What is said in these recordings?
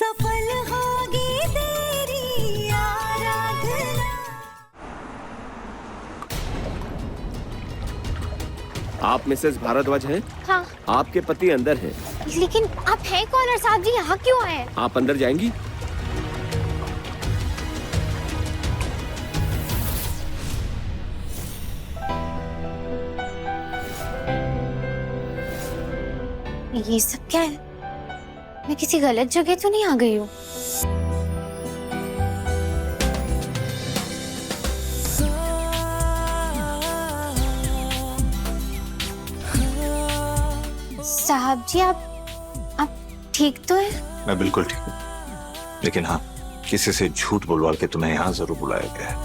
सफल होगी तेरी आराधना। आप मिसेस भारद्वाज हैं? हाँ। आपके पति अंदर हैं। लेकिन आप हैं कौन और साहब जी यहाँ क्यों आए? आप अंदर जाएंगी? ये सब क्या है? मैं किसी गलत जगह तो नहीं आ गई हूँ? साहब जी आप ठीक तो हैं? मैं बिल्कुल ठीक हूँ, लेकिन हाँ, किसी से झूठ बुलवा के तुम्हें यहाँ जरूर बुलाया गया है।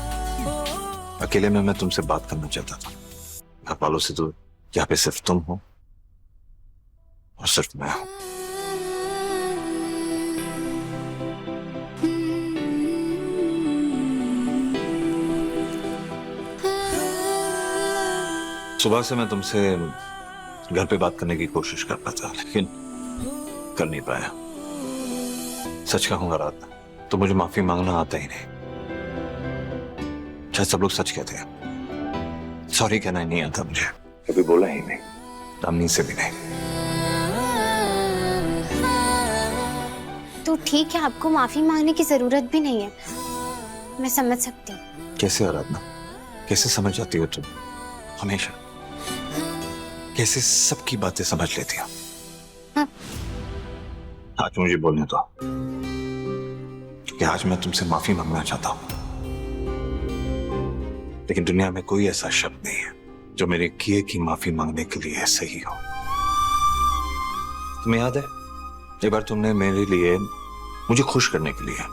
अकेले में मैं तुमसे बात करना चाहता था। घर वालों से तो यहाँ पे सिर्फ तुम हो और सिर्फ मैं हूं। सुबह से मैं तुमसे घर पे बात करने की कोशिश कर रहा था, लेकिन कर नहीं पाया। सच कहूंगा रात, तो मुझे माफी मांगना आता ही नहीं। शायद सब लोग सच कहते हैं, सॉरी कहना ही नहीं आता मुझे। कभी बोला ही नहीं, रामनी से भी नहीं। तो ठीक है, आपको माफी मांगने की जरूरत भी नहीं है, मैं समझ सकती हूँ। कैसे आराधना, कैसे समझ जाती हो तुम? हमेशा कैसे सबकी बातें समझ लेती हो? हाँ। आज मुझे बोलने दो, क्योंकि आज मैं तुमसे माफी मांगना चाहता हूं। लेकिन दुनिया में कोई ऐसा शब्द नहीं है जो मेरे किए की माफी मांगने के लिए सही हो। तुम्हें याद है, एक बार तुमने मेरे लिए, मुझे खुश करने के लिए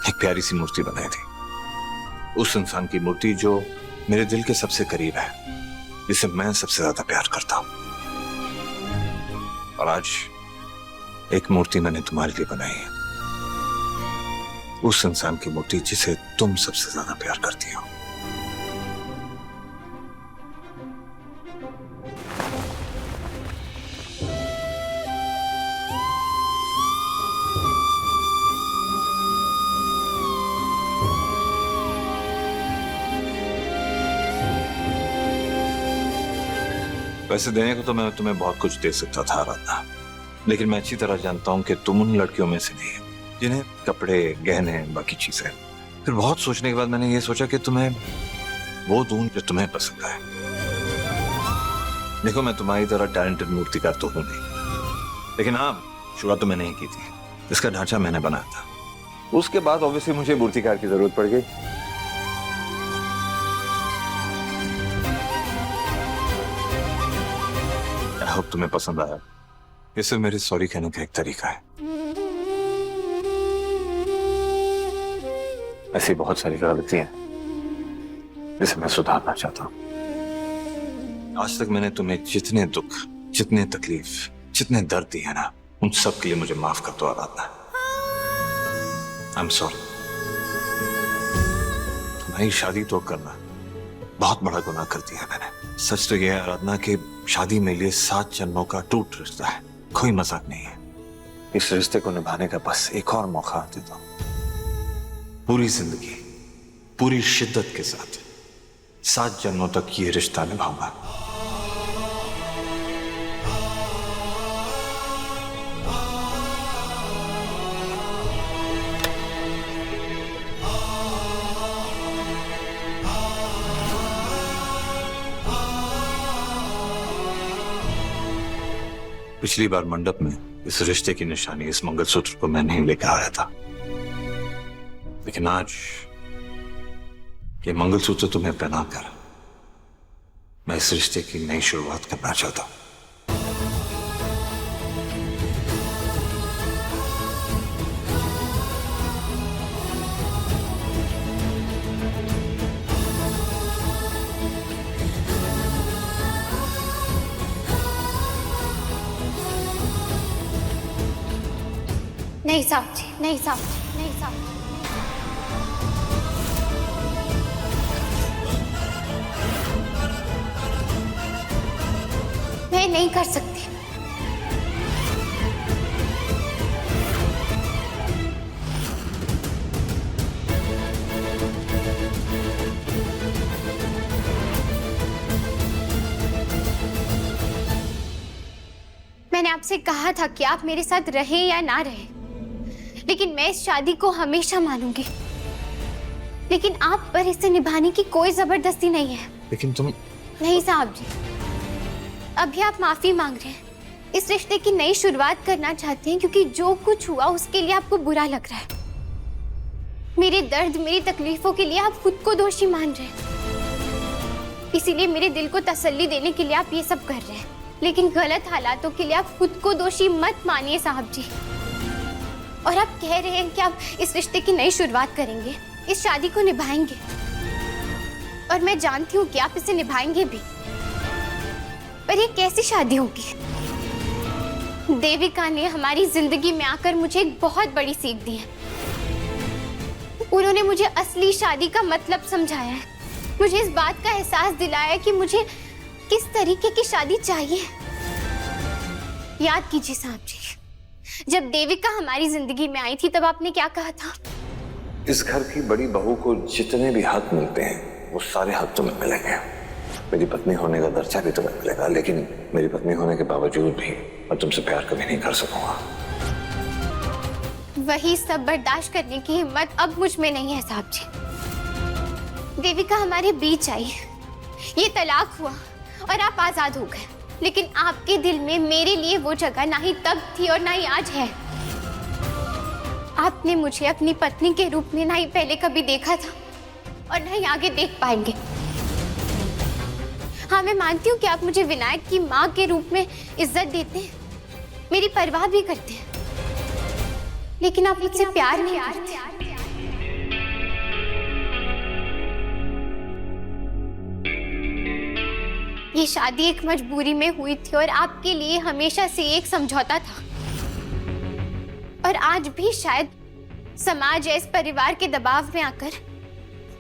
एक प्यारी सी मूर्ति बनाई थी। उस इंसान की मूर्ति जो मेरे दिल के सबसे करीब है, जिसे मैं सबसे ज्यादा प्यार करता हूं। और आज एक मूर्ति मैंने तुम्हारे लिए बनाई है, उस इंसान की मूर्ति जिसे तुम सबसे ज्यादा प्यार करती हो। वैसे देने को तो मैं तुम्हें बहुत कुछ दे सकता था आराधना, लेकिन मैं अच्छी तरह जानता हूं कि तुम उन लड़कियों में से नहीं है जिन्हें कपड़े, गहने, बाकी चीजें। फिर बहुत सोचने के बाद मैंने ये सोचा कि तुम्हें वो दूं जो तुम्हें पसंद है। देखो, मैं तुम्हारी तरह टैलेंटेड मूर्तिकार तो हूं नहीं, लेकिन हाँ, शुरुआत तो मैंने ही की थी। इसका ढांचा मैंने बनाया था। उसके बाद ऑब्वियसली मुझे मूर्तिकार की जरूरत पड़ गई। तुम्हें पसंद आया। ये सिर्फ मेरे सॉरी कहने का एक तरीका है। ऐसी बहुत सारी गलतियां हैं जिसे मैं सुधारना चाहता हूं। आज तक मैंने तुम्हें जितने दुख, जितने तकलीफ, जितने दर्द दिए ना, उन सब के लिए मुझे माफ कर दो आराधना। I am sorry. तुम्हारी शादी तो करना बहुत बड़ा गुनाह कर दिया मैंने। सच तो यह है आराधना कि शादी मेरे लिए 7 जन्मों का टूट रिश्ता है, कोई मजाक नहीं है। इस रिश्ते को निभाने का बस एक और मौका देता हूं। पूरी जिंदगी, पूरी शिद्दत के साथ 7 जन्मों तक ये रिश्ता निभाऊंगा। पिछली बार मंडप में इस रिश्ते की निशानी, इस मंगलसूत्र को मैं नहीं लेकर आया था, लेकिन आज ये मंगलसूत्र तुम्हें पहनाकर मैं इस रिश्ते की नई शुरुआत करना चाहता हूं। नहीं साहब जी, नहीं साहब जी, नहीं साहब जी। मैं नहीं कर सकती। आपसे कहा था कि आप मेरे साथ रहे या ना रहे, लेकिन मैं इस शादी को हमेशा मानूंगी। लेकिन आप पर इसे निभाने की कोई जबरदस्ती नहीं है। लेकिन तुम नहीं साहब जी, अभी आप माफी मांग रहे हैं, इस रिश्ते की नई शुरुआत करना चाहते हैं क्योंकि जो कुछ हुआ उसके लिए आपको बुरा लग रहा है। मेरे दर्द, मेरी तकलीफों के लिए आप खुद को दोषी मान रहे हैं, इसीलिए मेरे दिल को तसल्ली देने के लिए आप ये सब कर रहे हैं। लेकिन गलत हालातों के लिए आप खुद को दोषी मत मानिए साहब जी। और आप कह रहे हैं कि आप इस रिश्ते की नई शुरुआत करेंगे, इस शादी को निभाएंगे, और मैं जानती हूँ कि आप इसे निभाएंगे भी। पर ये कैसी शादी होगी? देविका ने हमारी जिंदगी में आकर मुझे एक बहुत बड़ी सीख दी है। उन्होंने मुझे असली शादी का मतलब समझाया है, मुझे इस बात का एहसास दिलाया है कि मुझे किस तरीके की शादी चाहिए। याद कीजिए साहब जी, जब देविका हमारी जिंदगी में आई थी तब आपने क्या कहा था? इस घर की बड़ी बहू को जितने भी हक मिलते हैं वो सारे हक तुम्हें मिलेंगे। मेरी पत्नी होने का दर्जा भी तुम्हें मिलेगा, लेकिन मेरी पत्नी होने के बावजूद भी मैं तुमसे प्यार कभी नहीं कर सकूंगा। वही सब बर्दाश्त करने की हिम्मत अब मुझ में नहीं है साहब जी। देविका हमारे बीच आई, ये तलाक हुआ और आप आजाद हो गए, लेकिन आपके दिल में मेरे लिए वो जगह ना ही तब थी और ना ही आज है। आपने मुझे अपनी पत्नी के रूप में ना ही पहले कभी देखा था और ना ही आगे देख पाएंगे। हाँ, मैं मानती हूँ कि आप मुझे विनायक की माँ के रूप में इज्जत देते हैं, मेरी परवाह भी करते हैं, लेकिन आप मुझसे प्यार नहीं करते। ये शादी एक मजबूरी में हुई थी और आपके लिए हमेशा से एक समझौता था, और आज भी शायद समाज या इस परिवार के दबाव में आकर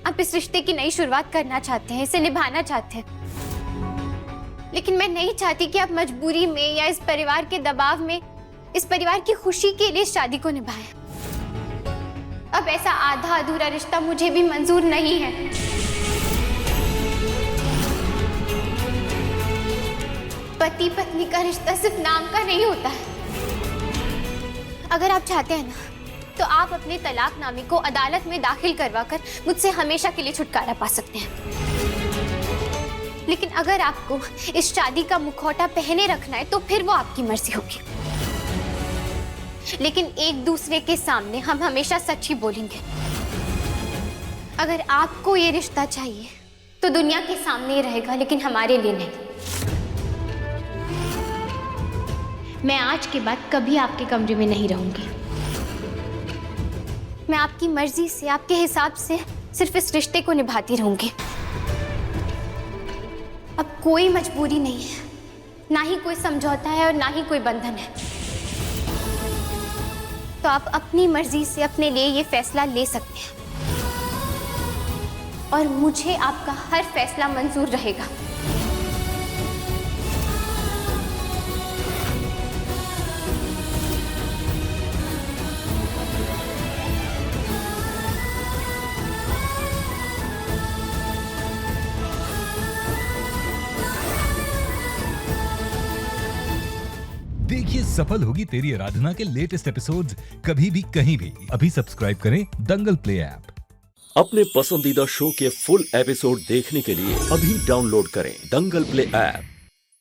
आप इस रिश्ते की नई शुरुआत करना चाहते हैं, इसे निभाना चाहते हैं। लेकिन मैं नहीं चाहती कि आप मजबूरी में या इस परिवार के दबाव में इस परिवार की खुशी के लिए इस शादी को निभाएं। अब ऐसा आधा अधूरा रिश्ता मुझे भी मंजूर नहीं है। पति पत्नी का रिश्ता सिर्फ नाम का नहीं होता है। अगर आप चाहते हैं ना, तो आप अपने तलाकनामे को अदालत में दाखिल करवाकर मुझसे हमेशा के लिए छुटकारा पा सकते हैं। लेकिन अगर आपको इस शादी का मुखौटा पहने रखना है तो फिर वो आपकी मर्जी होगी। लेकिन एक दूसरे के सामने हम हमेशा सच ही बोलेंगे। अगर आपको ये रिश्ता चाहिए तो दुनिया के सामने ही रहेगा, लेकिन हमारे लिए नहीं। मैं आज के बाद कभी आपके कमरे में नहीं रहूंगी। मैं आपकी मर्जी से, आपके हिसाब से सिर्फ इस रिश्ते को निभाती रहूंगी। अब कोई मजबूरी नहीं है, ना ही कोई समझौता है और ना ही कोई बंधन है। तो आप अपनी मर्जी से अपने लिए ये फैसला ले सकते हैं, और मुझे आपका हर फैसला मंजूर रहेगा। देखिए सफल होगी तेरी आराधना के लेटेस्ट एपिसोड्स कभी भी कहीं भी। अभी सब्सक्राइब करें दंगल प्ले ऐप। अपने पसंदीदा शो के फुल एपिसोड देखने के लिए अभी डाउनलोड करें दंगल प्ले ऐप।